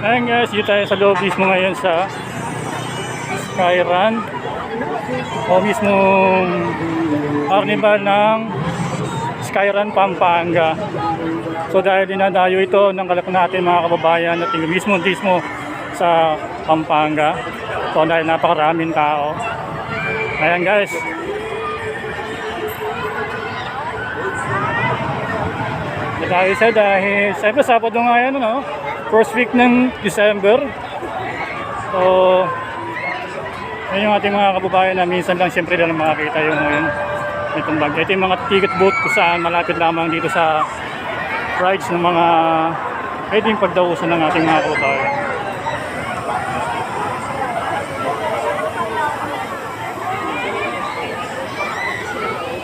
Ayan guys, dito tayo sa loob mismo ngayon sa Skyrun o mismong carnival ng Skyrun Pampanga. So dahil dinadayo ito ng kalap natin mga kababayan at mismo sa Pampanga. So dahil napakaraming tao. Ayan guys. Dahil siyempre Sabado nga yan, no? First week ng December. So yun yung ating mga kababayan na minsan lang siyempre lang makakita yung ngayon itong bag. Ito yung mga ticket booth kung saan malapit lamang dito sa rides ng mga pwedeng pagdausan ng ating mga kababayan.